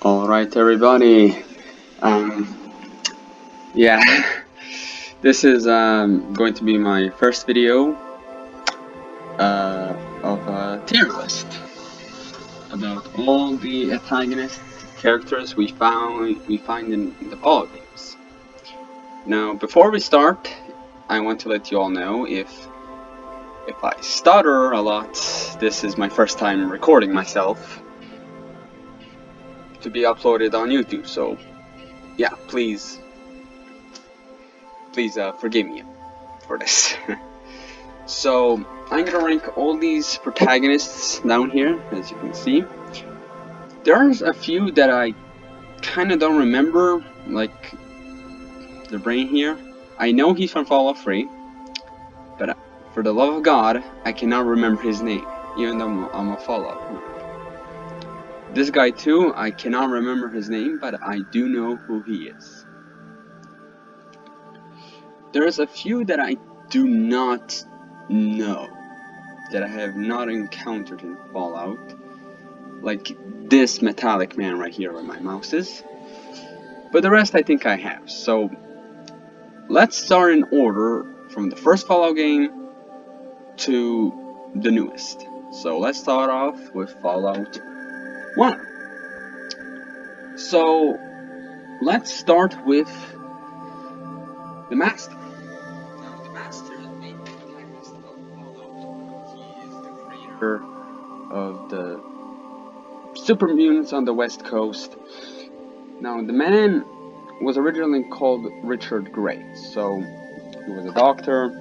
Alright everybody, um, yeah, this is going to be my first video of a tier list about all the antagonist characters we find in the Fallout games. Now, before we start, I want to let you all know if I stutter a lot, this is my first time recording myself to be uploaded on YouTube, so yeah, please forgive me for this. So, I'm gonna rank all these protagonists down here, as you can see. There's a few that I kinda don't remember, like the brain here. I know he's from Fallout 3, but for the love of God, I cannot remember his name, even though I'm a Fallout nerd. This guy too, I cannot remember his name, but I do know who he is. There's a few that I do not know, that I have not encountered in Fallout. Like this metallic man right here where my mouse is. But the rest I think I have. So let's start in order from the first Fallout game to the newest. So let's start off with Fallout 1. So let's start with the Master. Now the Master is the main protagonist of Fallout. He is the creator of the super mutants on the West Coast. Now the man was originally called Richard Grey, so he was a doctor.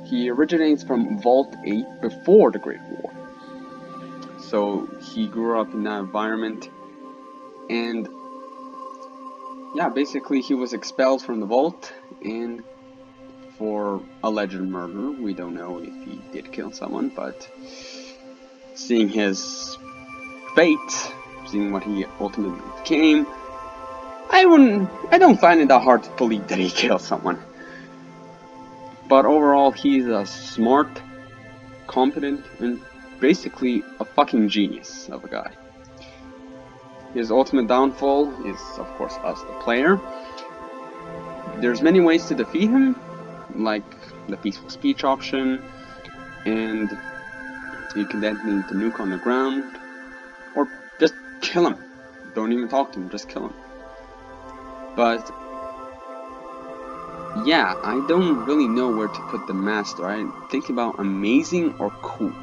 He originates from Vault 8 before the Great War. So he grew up in that environment, and yeah, basically he was expelled from the Vault, and for alleged murder. We don't know if he did kill someone, but seeing his fate, seeing what he ultimately became, I don't find it that hard to believe that he killed someone. But overall, he's a smart, competent, and basically a fucking genius of a guy. His ultimate downfall is, of course, us, the player. There's many ways to defeat him, like the peaceful speech option, and you can detonate the nuke on the ground, or just kill him. Don't even talk to him, just kill him. But yeah, I don't really know where to put the Master. I think about amazing or cool.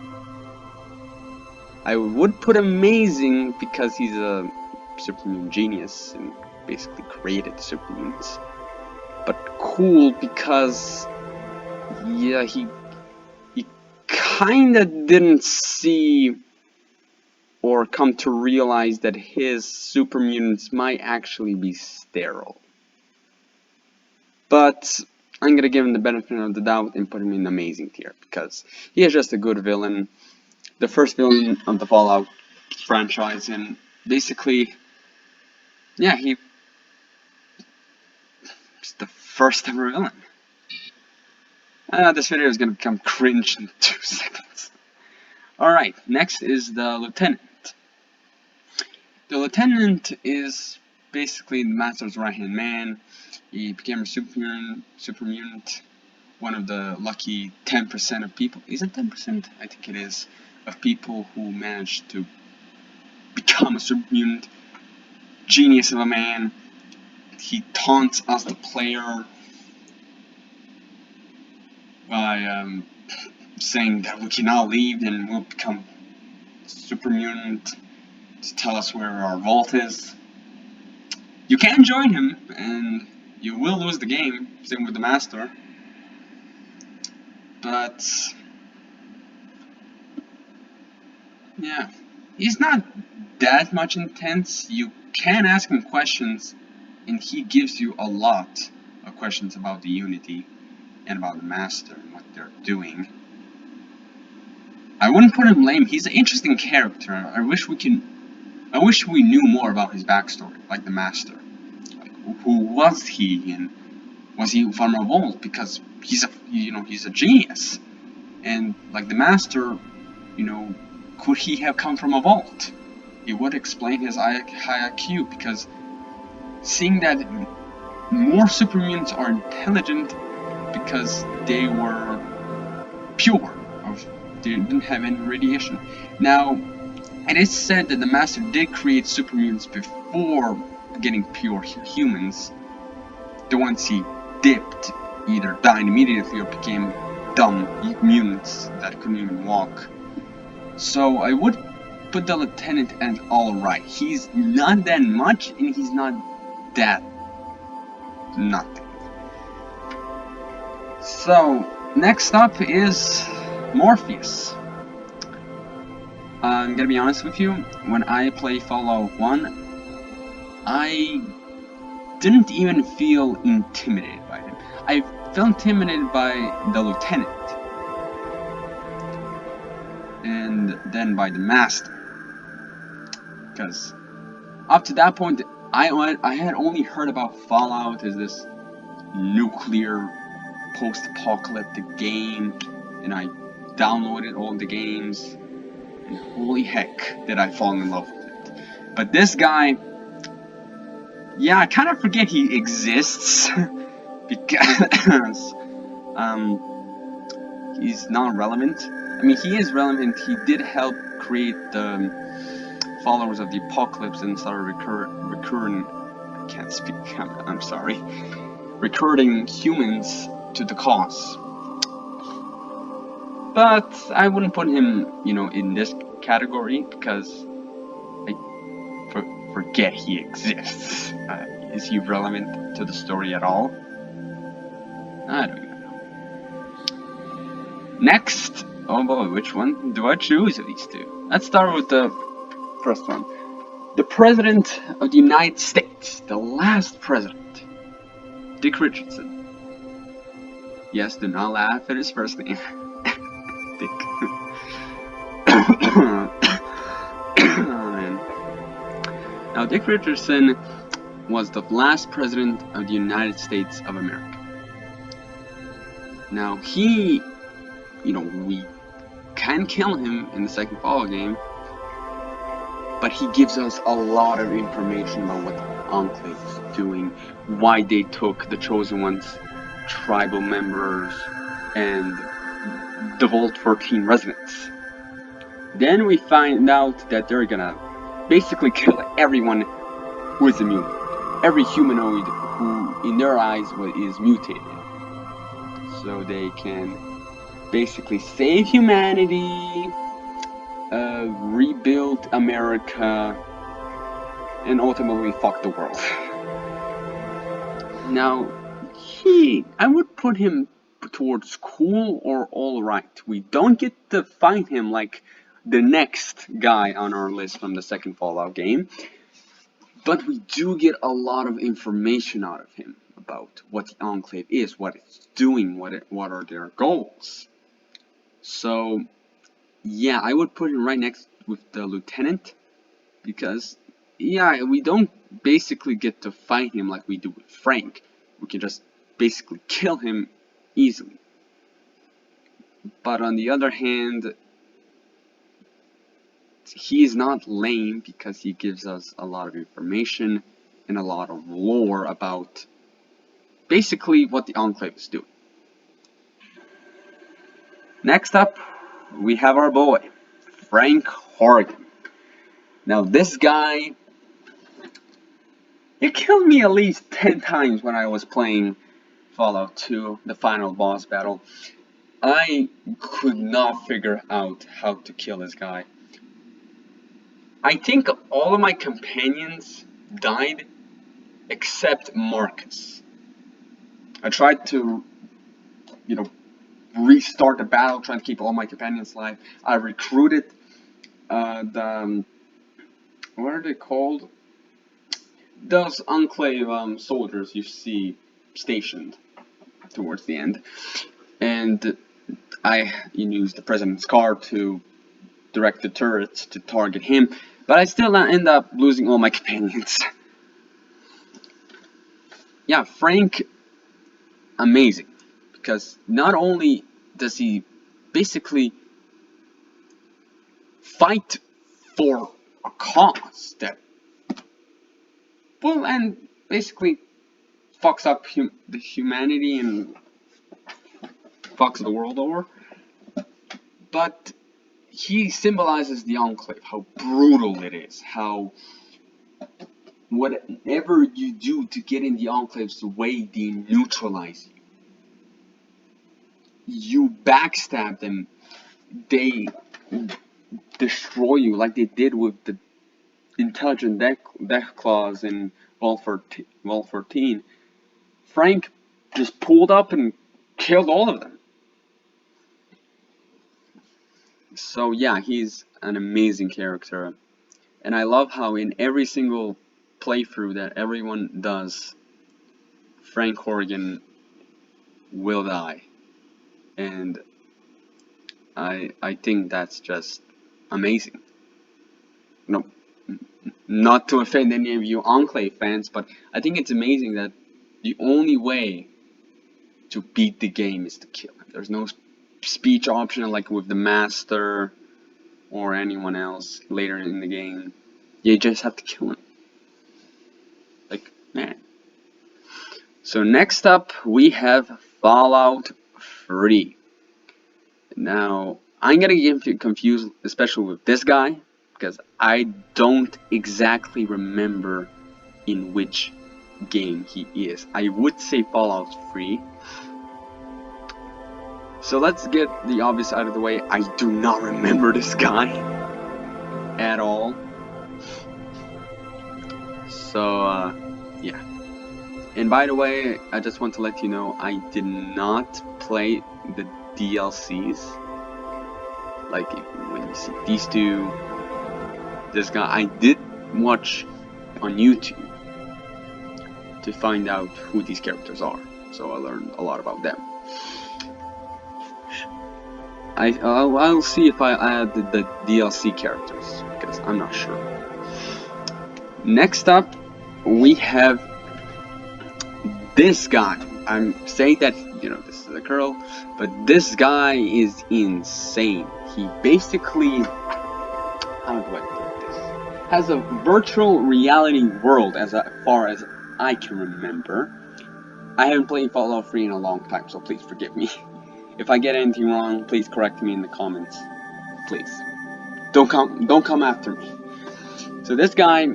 I would put amazing because he's a supermutant genius and basically created the supermutants. But cool because, yeah, he kinda didn't see or come to realize that his supermutants might actually be sterile. But I'm gonna give him the benefit of the doubt and put him in amazing tier because he is just a good villain. The first villain of the Fallout franchise, and basically, yeah, he's the first ever villain. This video is gonna become cringe in 2 seconds. Alright, next is the Lieutenant. The Lieutenant is basically the Master's right-hand man. He became a super mutant, one of the lucky 10% of people. Is it 10%? I think it is. Of people who managed to become a super mutant. Genius of a man. He taunts us, the player, by saying that we cannot leave and we'll become super mutant to tell us where our vault is. You can join him, and you will lose the game, same with the Master. But yeah, he's not that much intense. You can ask him questions, and he gives you a lot of questions about the Unity and about the Master and what they're doing. I wouldn't put him lame. He's an interesting character. I wish we knew more about his backstory, like the Master. Like, who was he, and was he from a vault? Because he's a genius, and like the Master, could he have come from a vault? it would explain his high IQ, because seeing that more supermutants are intelligent because they were pure, they didn't have any radiation. Now, it is said that the Master did create supermutants before getting pure humans. The ones he dipped either died immediately or became dumb mutants that couldn't even walk. So I would put the Lieutenant as alright. He's not that much, and he's not that nothing. So, next up is Morpheus. I'm gonna be honest with you, when I play Fallout 1, I didn't even feel intimidated by him. I felt intimidated by the Lieutenant, and then by the Master, because up to that point, I had only heard about Fallout as this nuclear post-apocalyptic game, and I downloaded all the games, and holy heck did I fall in love with it. But this guy, yeah, I kind of forget he exists because he's not relevant. I mean, he is relevant. He did help create the followers of the apocalypse and started recurring. I can't speak. I'm sorry. Recruiting humans to the cause. But I wouldn't put him, in this category, because I forget he exists. Is he relevant to the story at all? I don't even know. Next, oh boy, which one do I choose of these two? Let's start with the first one. The President of the United States, the last president, Dick Richardson. Yes, do not laugh at his first name. Dick. Oh, man. Now, Dick Richardson was the last president of the United States of America. Now, he, we can kill him in the second Fallout game, but he gives us a lot of information about what the Enclave is doing, why they took the Chosen Ones, tribal members, and the Vault 13 residents. Then we find out that they're gonna basically kill everyone who is immune. Every humanoid who, in their eyes, is mutated. So they can basically save humanity, rebuild America, and ultimately fuck the world. Now, I would put him towards cool or alright. We don't get to find him like the next guy on our list from the second Fallout game, but we do get a lot of information out of him about what the Enclave is, what it's doing, what are their goals. So, yeah, I would put him right next with the Lieutenant, because, yeah, we don't basically get to fight him like we do with Frank. We can just basically kill him easily. But on the other hand, he is not lame, because he gives us a lot of information and a lot of lore about basically what the Enclave is doing. Next up, we have our boy, Frank Horgan. Now this guy, he killed me at least 10 times when I was playing Fallout 2, the final boss battle. I could not figure out how to kill this guy. I think all of my companions died except Marcus. I tried to, restart the battle, trying to keep all my companions alive. I recruited what are they called? Those Enclave soldiers you see stationed towards the end. And I used the President's car to direct the turrets to target him, but I still end up losing all my companions. Yeah, Frank, amazing, because not only does he basically fight for a cause that will and basically fucks up the humanity and fucks the world over. But he symbolizes the Enclave, how brutal it is, how whatever you do to get in the Enclave's way, they neutralize you. You backstab them, they destroy you, like they did with the intelligent death clause in Vault 14. Frank just pulled up and killed all of them. So yeah, he's an amazing character. And I love how in every single playthrough that everyone does, Frank Horrigan will die. And I think that's just amazing. No, not to offend any of you Enclave fans, but I think it's amazing that the only way to beat the game is to kill him. There's no speech option like with the Master or anyone else later in the game. You just have to kill him. Like, man. So next up we have Fallout 3. Now, I'm gonna get you confused, especially with this guy, because I don't exactly remember in which game he is. I would say Fallout 3. So let's get the obvious out of the way. I do not remember this guy at all. So, yeah. And by the way, I just want to let you know, I did not play the DLCs. Like, when you see these two, this guy, I did watch on YouTube to find out who these characters are. So I learned a lot about them. I'll see if I add the DLC characters, because I'm not sure. Next up, we have this guy. I'm saying that, you know, this is a girl, but this guy is insane. He basically, how do I put this? Has a virtual reality world as far as I can remember. I haven't played Fallout 3 in a long time, so please forgive me. If I get anything wrong, please correct me in the comments. Please. Don't come after me. So this guy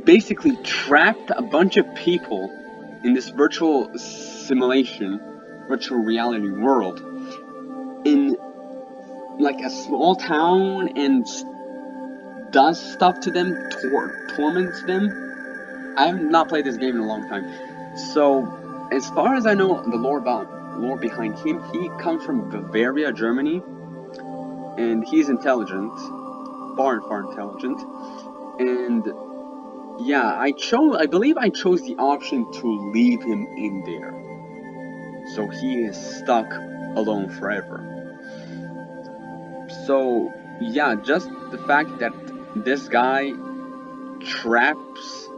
basically trapped a bunch of people in this virtual simulation, virtual reality world, in like a small town, and does stuff to them, torments them. I have not played this game in a long time. So, as far as I know, the lore behind him, he comes from Bavaria, Germany, and he's intelligent, far intelligent, and yeah, I believe I chose the option to leave him in there, so he is stuck alone forever. So yeah, just the fact that this guy traps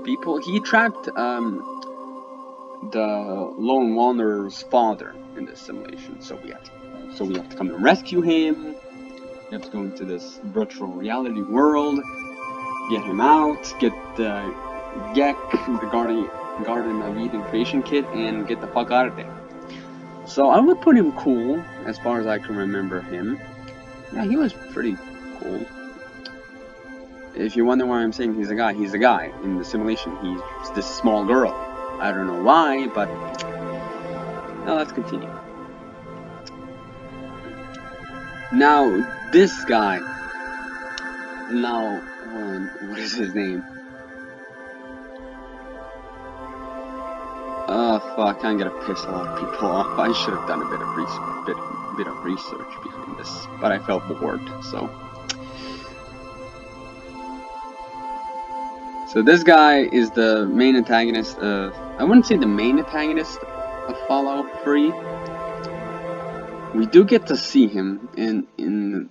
people, he trapped the lone wanderer's father in this simulation, so we have to come and rescue him. We have to go into this virtual reality world, get him out, get the Gek, the Garden of Eden creation kit, and get the fuck out of there. So I would put him cool, as far as I can remember him. Yeah, he was pretty cool. If you wonder why I'm saying he's a guy. In the simulation, he's this small girl. I don't know why, but now let's continue. Now, this guy. Now, what is his name? Oh fuck, I'm gonna piss a lot of people off. I should have done a bit of research behind this, but I felt bored, so. So this guy is the main antagonist of, I wouldn't say the main antagonist of Fallout 3. We do get to see him in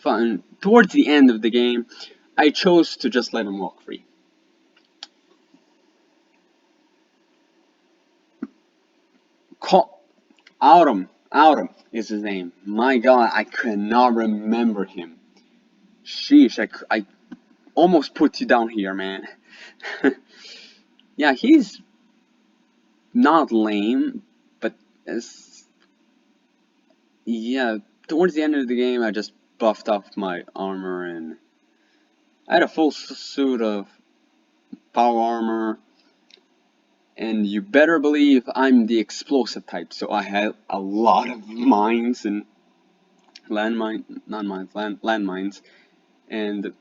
fun towards the end of the game. I chose to just let him walk free. Autumn is his name. My god, I cannot remember him. Sheesh, almost put you down here, man. Yeah, he's not lame, but as yeah, towards the end of the game, I just buffed off my armor and I had a full suit of power armor. And you better believe I'm the explosive type, so I had a lot of mines and landmines, and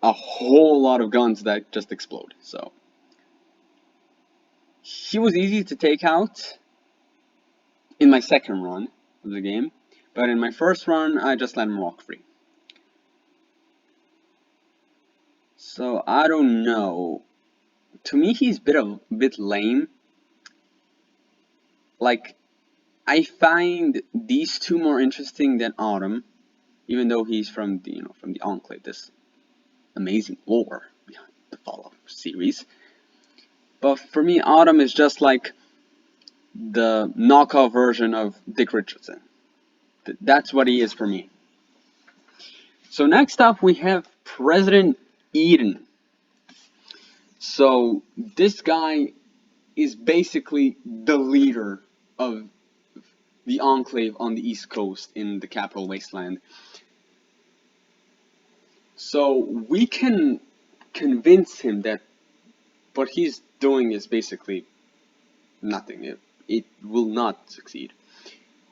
a whole lot of guns that just explode. So he was easy to take out in my second run of the game, but in my first run, I just let him walk free. So I don't know. To me, he's a bit lame. Like, I find these two more interesting than Autumn, even though he's from the from the Enclave, this amazing lore behind the Fallout series. But for me, Autumn is just like the knockoff version of Dick Richardson. That's what he is for me. So next up we have President Eden. So this guy is basically the leader of the Enclave on the East Coast in the Capital Wasteland. So we can convince him that what he's doing is basically nothing. It will not succeed.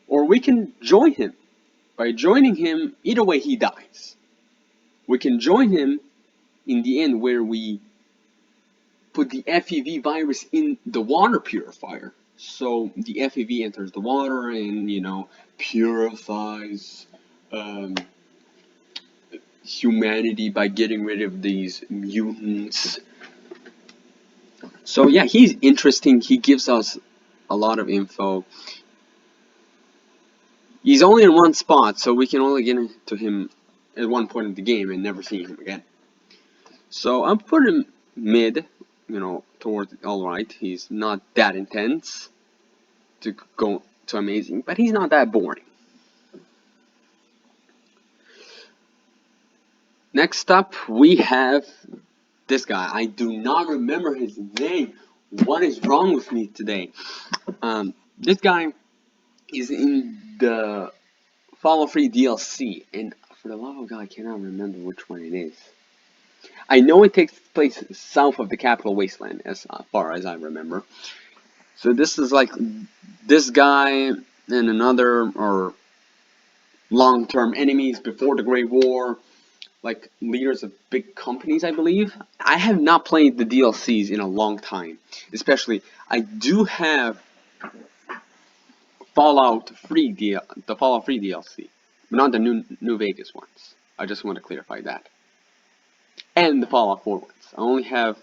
Or we can join him. By joining him, either way he dies. We can join him in the end where we put the FEV virus in the water purifier. So the FEV enters the water and, purifies humanity by getting rid of these mutants. So yeah, he's interesting. He gives us a lot of info. He's only in one spot, so we can only get to him at one point of the game and never see him again. So I'll put him mid, towards alright. He's not that intense to go to amazing, but he's not that boring. Next up, we have this guy. I do not remember his name. What is wrong with me today? This guy is in the Fallout 3 DLC, and for the love of God, I cannot remember which one it is. I know it takes place south of the Capital Wasteland, as far as I remember. So this is like this guy and another, or long-term enemies before the Great War, like leaders of big companies, I believe. I have not played the DLCs in a long time. Especially, I do have Fallout 3 the Fallout 3 DLC, but not the New Vegas ones. I just want to clarify that. And the Fallout 4 ones. I only have,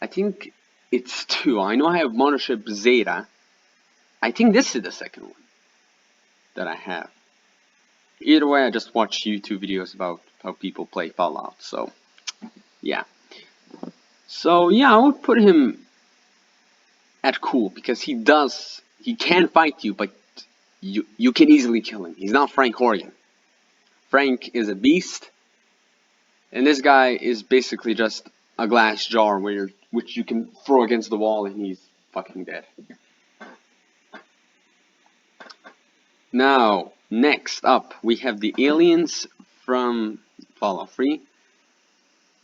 I think it's 2. I know I have Mothership Zeta. I think this is the second one that I have. Either way, I just watch YouTube videos about how people play Fallout, so yeah. So yeah, I would put him at cool, because he can fight you, but you can easily kill him. He's not Frank Horgan. Frank is a beast, and this guy is basically just a glass jar which you can throw against the wall and he's fucking dead. Now, next up, we have the aliens from Fallout 3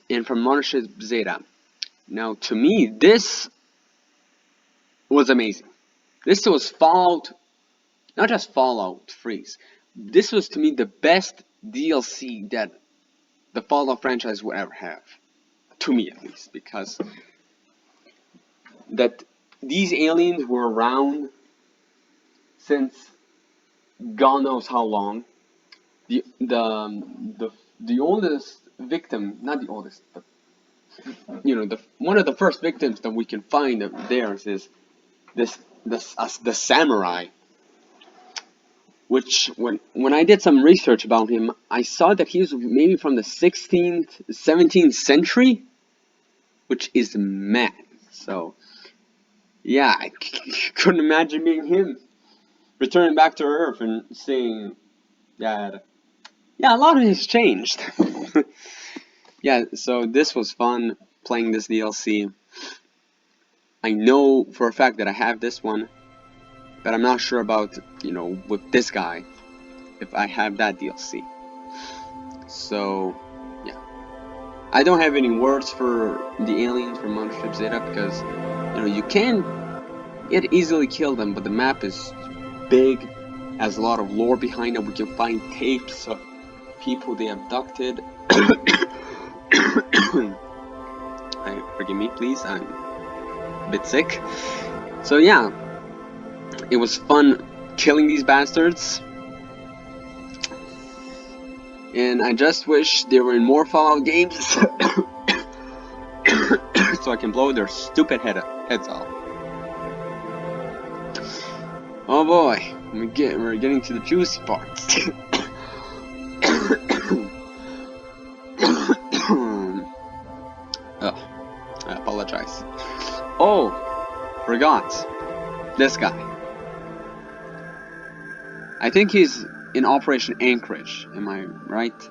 and from Mothership Zeta. Now, to me, this was amazing. This was Fallout, not just Fallout 3. This was, to me, the best DLC that the Fallout franchise would ever have. To me, at least, because that these aliens were around since God knows how long. The oldest victim, not the oldest, but one of the first victims that we can find of theirs is the samurai. Which when I did some research about him, I saw that he was maybe from the 16th, 17th century, which is mad. So yeah, I couldn't imagine being him, returning back to Earth and saying that, Yeah, a lot has changed. Yeah, so this was fun playing this DLC. I know for a fact that I have this one, but I'm not sure about, with this guy, if I have that DLC. So, yeah. I don't have any words for the aliens from Mothership Zeta because, you can get easily kill them, but the map is big, has a lot of lore behind it. We can find tapes of people they abducted. Forgive me, please. I'm a bit sick. So yeah, it was fun killing these bastards. And I just wish they were in more Fallout games so I can blow their stupid heads off. Oh boy, we're getting to the juicy parts. Oh, I apologize. Oh, forgot. This guy. I think he's in Operation Anchorage, am I right?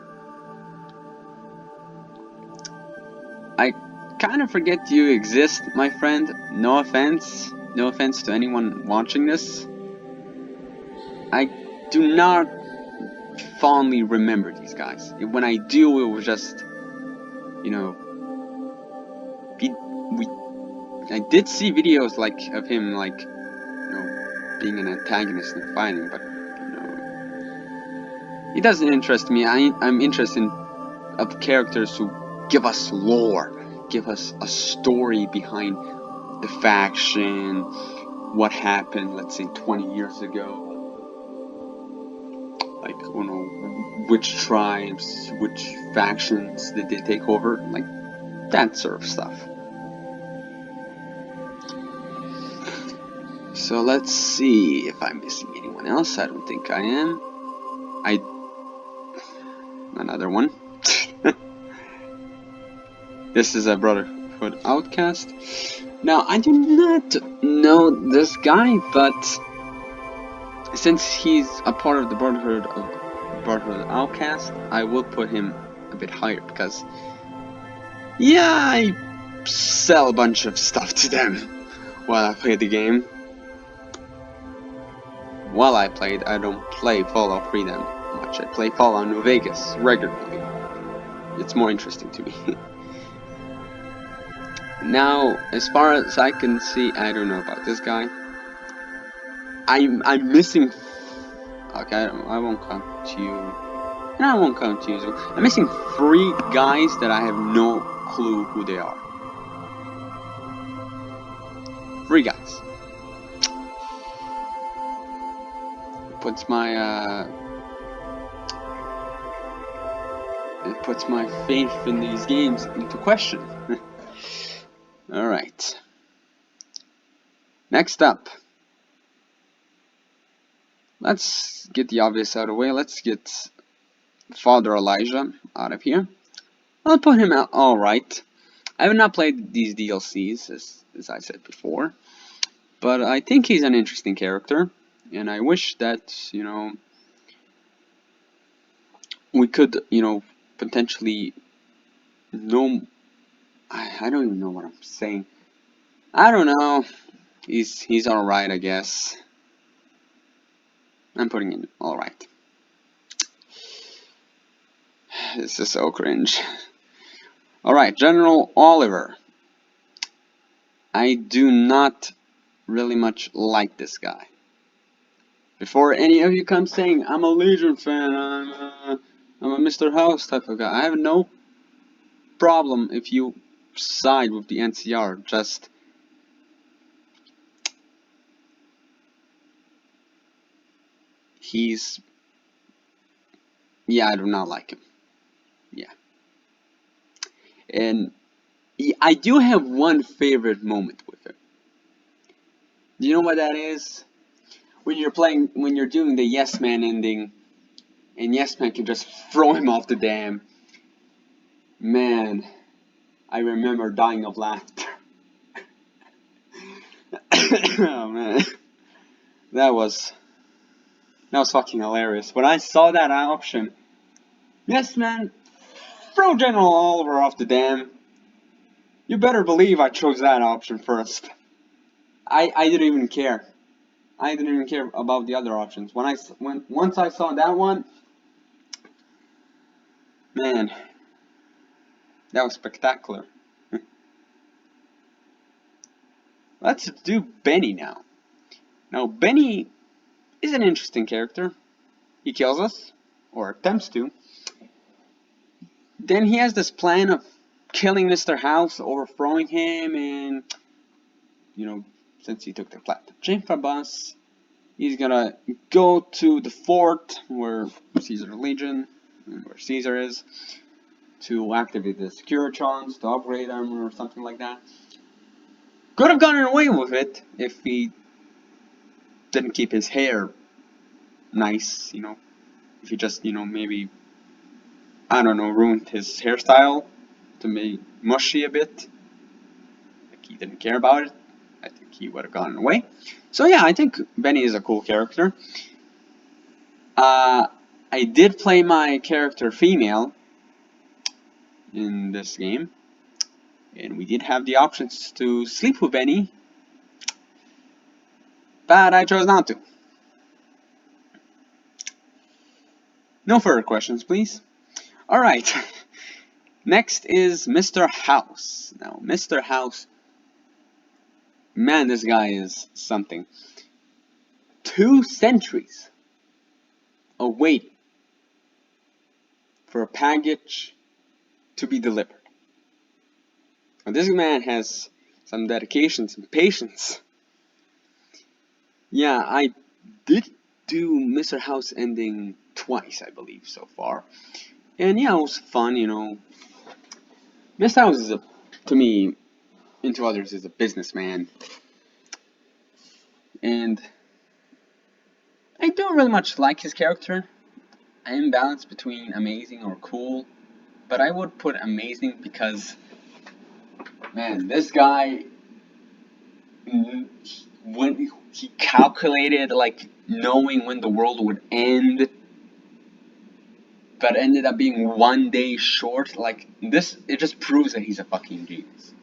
I kind of forget you exist, my friend. No offense. No offense to anyone watching this. I do not fondly remember these guys. When I do, it was just, I did see videos of him being an antagonist and fighting, but he doesn't interest me. I'm interested of characters who give us lore, give us a story behind the faction, what happened, let's say 20 years ago. Like, which tribes, which factions did they take over, like that sort of stuff. So let's see if I'm missing anyone else. I don't think I am. Another one. This is a Brotherhood Outcast. Now, I do not know this guy, but since he's a part of the Brotherhood Outcast, I will put him a bit higher because, yeah, I sell a bunch of stuff to them while I play the game. While I played, I don't play Fallout 3 that much. I play Fallout New Vegas regularly. It's more interesting to me. Now, as far as I can see, I don't know about this guy. I'm missing. Okay, I won't count you. No, I won't count you. I'm missing 3 guys that I have no clue who they are. 3 guys. It puts my faith in these games into question. Alright. Next up. Let's get the obvious out of the way. Let's get Father Elijah out of here. I'll put him out alright. I have not played these DLCs, as I said before. But I think he's an interesting character. And I wish that, we could, potentially know. I don't even know what I'm saying. I don't know. He's alright, I guess. I'm putting in alright. This is so cringe. Alright, General Oliver. I do not really much like this guy. Before any of you come saying, I'm a Legion fan, I'm a Mr. House type of guy, I have no problem if you side with the NCR, just yeah, I do not like him. Yeah. And I do have one favorite moment with him. Do you know what that is? When you're doing the Yes Man ending, and Yes Man can just throw him off the dam. Man, I remember dying of laughter. Oh man, that was fucking hilarious. When I saw that option, Yes, man. Throw General Oliver off the dam. You better believe I chose that option first. I didn't even care. I didn't even care about the other options. Once I saw that one, man, that was spectacular. Let's do Benny now. Now, Benny is an interesting character. He kills us, or attempts to. Then he has this plan of killing Mr. House, overthrowing him, and, you know, since he took the Platinum Gem from us, he's gonna go to the fort where Caesar Legion, where Caesar is, to activate the Securitrons, to upgrade them, or something like that. Could have gotten away with it if he didn't keep his hair nice, you know. If he just, you know, maybe, I don't know, ruined his hairstyle to make mushy a bit. Like he didn't care about it. I think he would have gotten away. So yeah, I think Benny is a cool character. I did play my character female in this game. And we did have the options to sleep with Benny. But I chose not to. No further questions, please. Alright. Next is Mr. House. Now, Mr. House, man, this guy is something. 2 centuries of waiting for a package to be delivered. Now, this man has some dedication, some patience. Yeah, I did do Mr. House ending twice, I believe, so far. And yeah, it was fun, you know. Mr. House is, to me, and to others, is a businessman. And I don't really much like his character. I am balanced between amazing or cool. But I would put amazing because, man, this guy, when he calculated, like, knowing when the world would end, but ended up being 1 day short, like, this, it just proves that he's a fucking genius.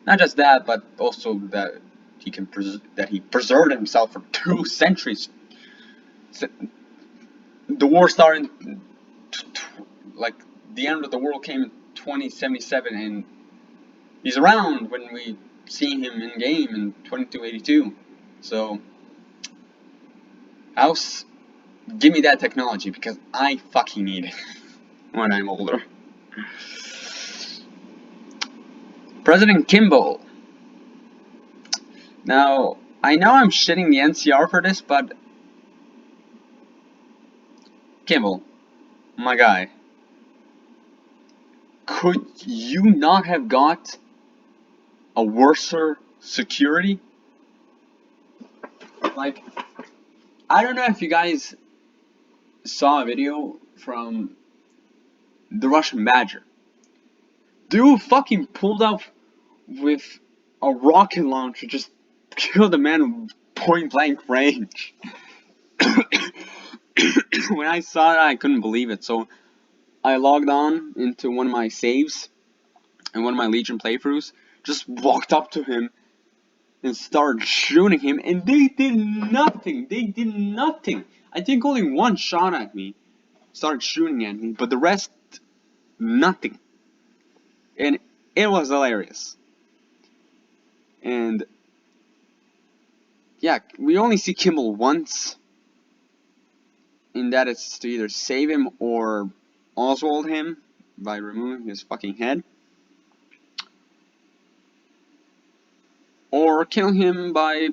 Not just that, but also that he can preserved himself for 2 centuries. The war started, like, the end of the world came in 2077, and he's around when we see him in game in 2282. So, House, give me that technology because I fucking need it when I'm older. President Kimball. Now, I know I'm shitting the NCR for this, but Kimball, my guy, could you not have got a worser security? Like, I don't know if you guys saw a video from the Russian Badger. Dude fucking pulled up with a rocket launcher, just killed a man with point blank range. When I saw it, I couldn't believe it. So I logged on into one of my saves and one of my Legion playthroughs, just walked up to him and started shooting him, and they did nothing. They did nothing. I think only one shot at me, started shooting at me, but the rest, nothing. And it was hilarious. And yeah, we only see Kimball once, in that it's to either save him or Oswald him by removing his fucking head, or kill him by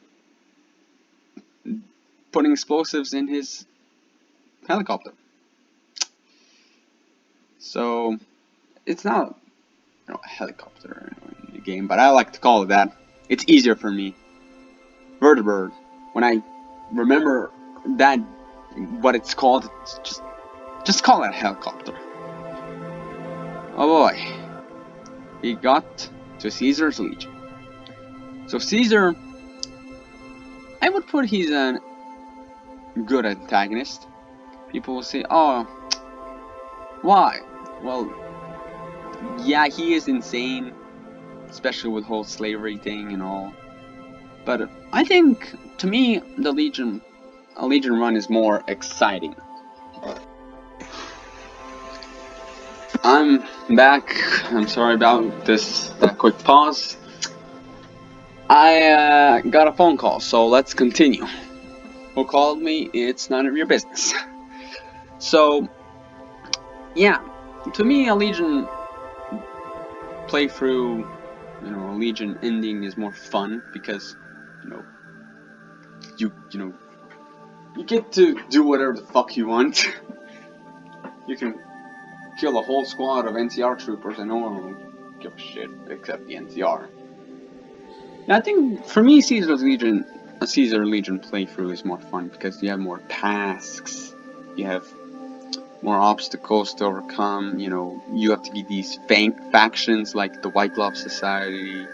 putting explosives in his helicopter. So it's not, you know, a helicopter in the game, but I like to call it that. It's easier for me. Vertibird. When I remember that, what it's called, it's just call it a helicopter. Oh boy. He got to Caesar's Legion. So Caesar, I would put he's a good antagonist. People will say, oh, Why? Well, yeah, he is insane, especially with the whole slavery thing and all. But I think, to me, a Legion run is more exciting. I'm back. I'm sorry about that quick pause. I got a phone call, so let's continue. Who called me? It's none of your business. So, yeah, to me, a Legion playthrough, a Legion ending is more fun because, you get to do whatever the fuck you want. You can kill a whole squad of NCR troopers and no one will give a shit except the NCR. And I think for me, a Caesar Legion playthrough is more fun because you have more tasks, you have more obstacles to overcome. You have to get these factions like the White Glove Society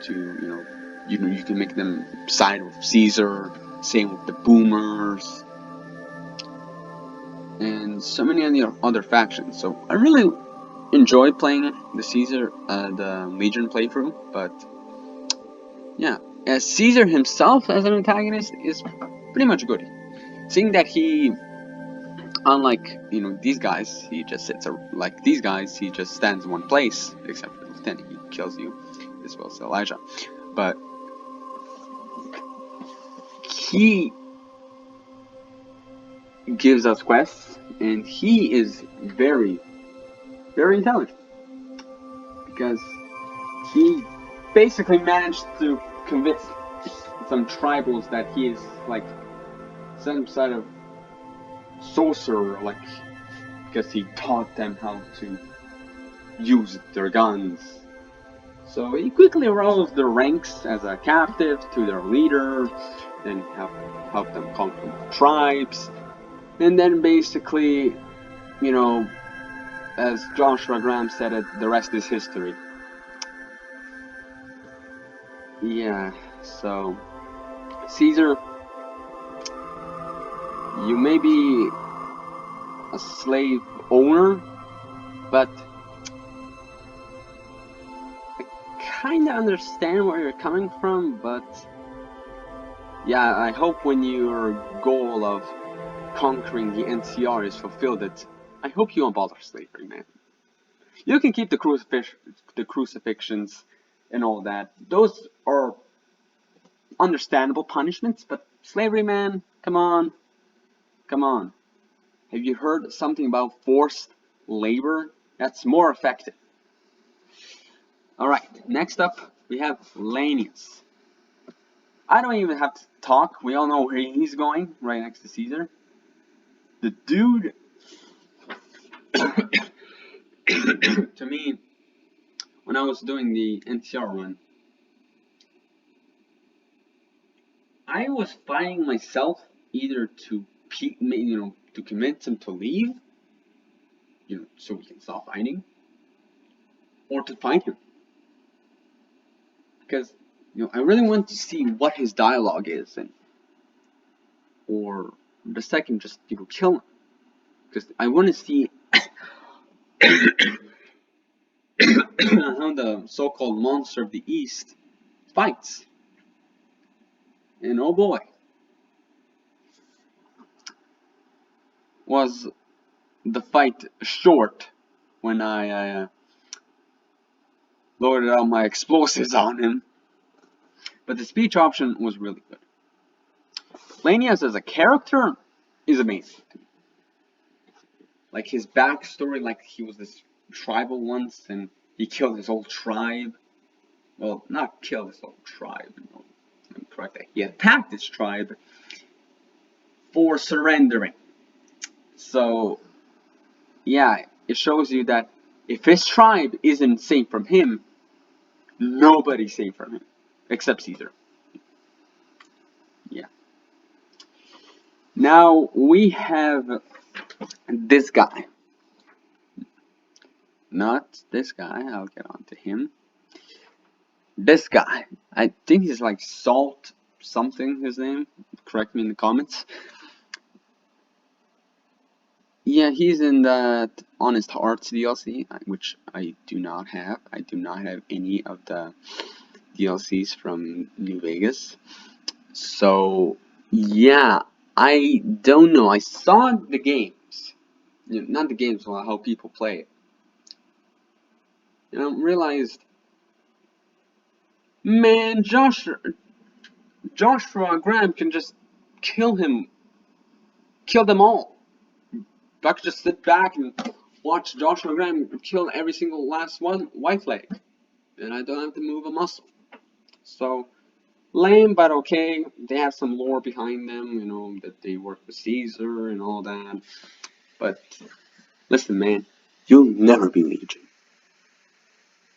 to you can make them side with Caesar. Same with the Boomers and so many other factions. So I really enjoy playing the Legion playthrough, but yeah, as Caesar himself as an antagonist is pretty much good. Seeing that he, unlike these guys, he just he just stands in one place, except for the lieutenant, he kills you as well as Elijah. But he gives us quests, and he is very, very intelligent because he basically managed to convince some tribals that he is like some sort of sorcerer, because he taught them how to use their guns. So he quickly rose the ranks as a captive to their leader, then helped them conquer the tribes, and then basically, as Joshua Graham said it, the rest is history. Yeah, so Caesar, you may be a slave owner, but I kinda understand where you're coming from, but yeah, I hope when your goal of conquering the NCR is fulfilled, I hope you abolish slavery, man. You can keep the crucifixions and all that. Those are understandable punishments, but slavery, man, come on. Come on. Have you heard something about forced labor? That's more effective. Alright, next up we have Lanius. I don't even have to talk, we all know where he's going, right next to Caesar. The dude, to me, when I was doing the NCR run, I was fighting myself either to convince him to leave, so we can stop fighting, or to fight him. Because, I really want to see what his dialogue is, or the second, just, kill him. Because I want to see how the so-called monster of the East fights. And oh boy, was the fight short when I loaded out my explosives on him. But the speech option was really good. Lanius as a character is amazing. Like his backstory, like he was this tribal once and he killed his whole tribe. Well, not kill his whole tribe, I'm correct. He attacked his tribe for surrendering. So, yeah, it shows you that if his tribe isn't safe from him, nobody's safe from him, except Caesar. Yeah. Now we have this guy. Not this guy, I'll get on to him. This guy. I think he's like Salt something, his name. Correct me in the comments. Yeah, he's in that Honest Hearts DLC, which I do not have. I do not have any of the DLCs from New Vegas. So, yeah, I don't know. I saw the games. Not the games, well, how people play it. And I realized, man, Joshua Graham can just kill them all. I could just sit back and watch Joshua Graham kill every single last one, white leg, and I don't have to move a muscle. So, lame, but okay. They have some lore behind them, that they work with Caesar and all that. But listen, man, you'll never be Legion.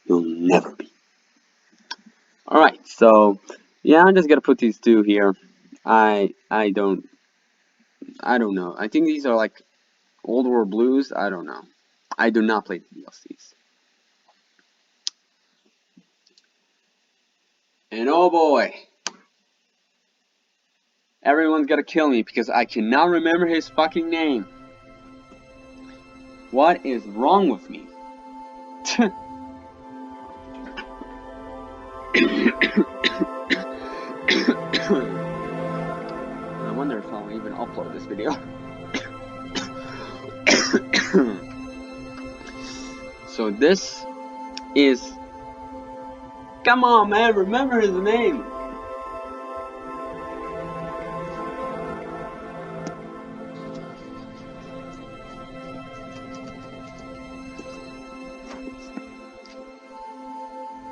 You'll never be. Alright, so yeah, I'm just gonna put these two here. I don't know. I think these are like Old War Blues. I don't know. I do not play the DLCs. And oh boy, everyone's gonna kill me because I cannot remember his fucking name. What is wrong with me? I wonder if I'll even upload this video. So this is... Come on, man, remember his name.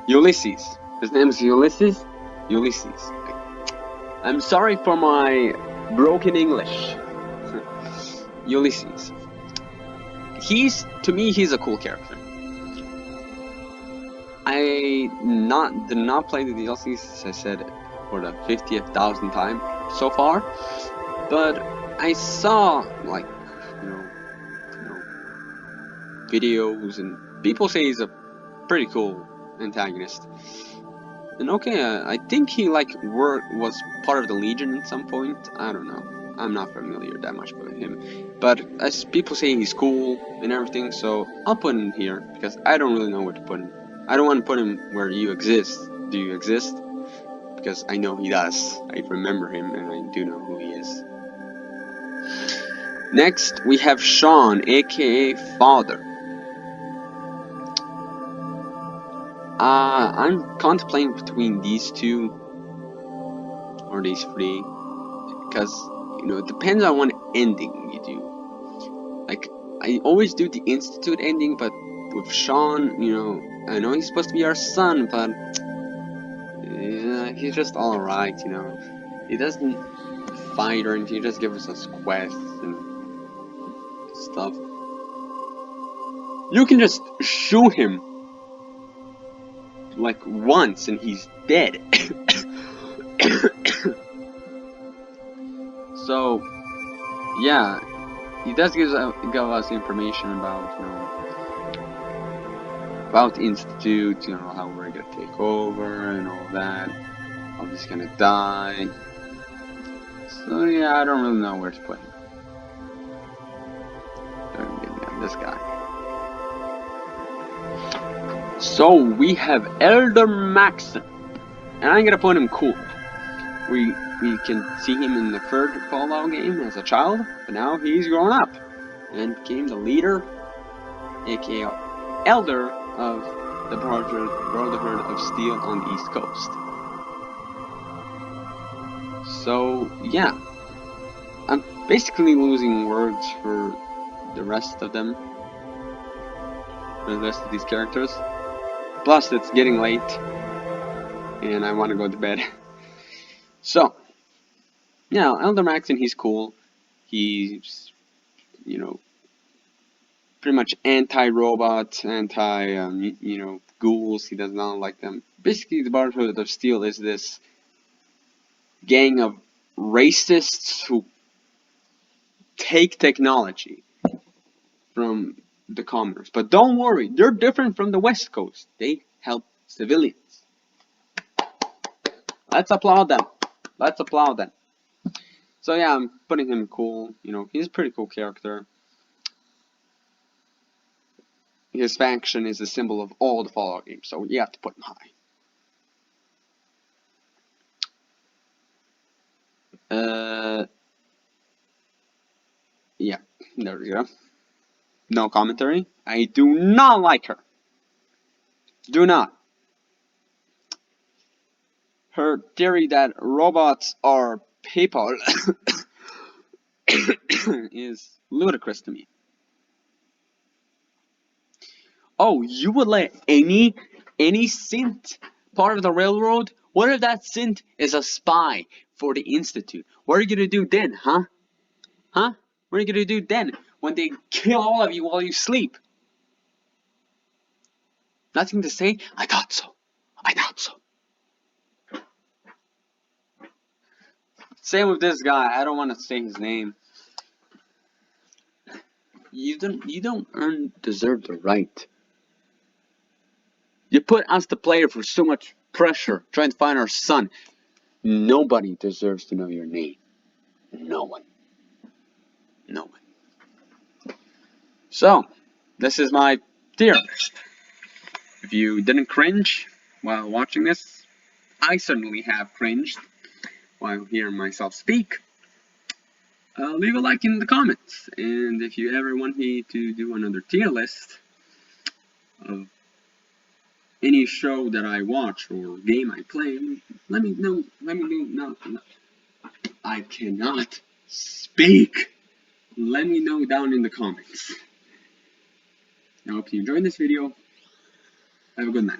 Ulysses. His name is Ulysses? Ulysses. I'm sorry for my broken English. Ulysses. To me, he's a cool character. I did not play the DLCs, as I said, for the 50,000th time so far, but I saw, like, videos, and people say he's a pretty cool antagonist. And okay, I think he was part of the Legion at some point. I don't know. I'm not familiar that much with him. But as people say, he's cool and everything, so I'll put him here because I don't really know where to put him. I don't want to put him where you exist. Do you exist? Because I know he does. I remember him and I do know who he is. Next, we have Sean, aka Father. I'm contemplating between these two or these three because it depends on what ending you do. Like, I always do the Institute ending, but with Sean, I know he's supposed to be our son, but yeah, he's just alright, He doesn't fight or anything, he just gives us quests and stuff. You can just shoot him like once and he's dead. So, yeah, he does give us information about, about the Institute, how we're gonna take over and all that, how he's gonna die. So yeah, I don't really know where to put him. They're gonna get me on this guy. So we have Elder Maxson, and I'm gonna put him cool. We can see him in the third Fallout game as a child, but now he's grown up and became the leader, aka Elder of the Brotherhood of Steel on the East Coast. So yeah, I'm basically losing words for the rest of them, for the rest of these characters. Plus, it's getting late, and I want to go to bed. So, yeah, Elder Maxson, he's cool. He's, pretty much anti-robot, ghouls. He does not like them. Basically, the Brotherhood of Steel is this gang of racists who take technology from the commoners. But don't worry, they're different from the West Coast. They help civilians. Let's applaud them. Let's applaud them. So yeah, I'm putting him cool. He's a pretty cool character. his faction is a symbol of all the Fallout games, so you have to put him high. Yeah, there we go. No commentary. I do not like her. Do not. Her theory that robots are people is ludicrous to me. Oh, you would let any synth part of the railroad? What if that synth is a spy for the Institute? What are you gonna do then, huh? Huh? What are you gonna do then when they kill all of you while you sleep? Nothing to say? I thought so. I thought so. Same with this guy. I don't want to say his name. You don't deserve the right. You put us the player for so much pressure trying to find our son. Nobody deserves to know your name. No one. No one. So, this is my tier list. If you didn't cringe while watching this, I certainly have cringed while hearing myself speak. Leave a like in the comments, and if you ever want me to do another tier list of any show that I watch or game I play, let me know. Let me know. No, I cannot speak. Let me know down in the comments. I hope you enjoyed this video. Have a good night.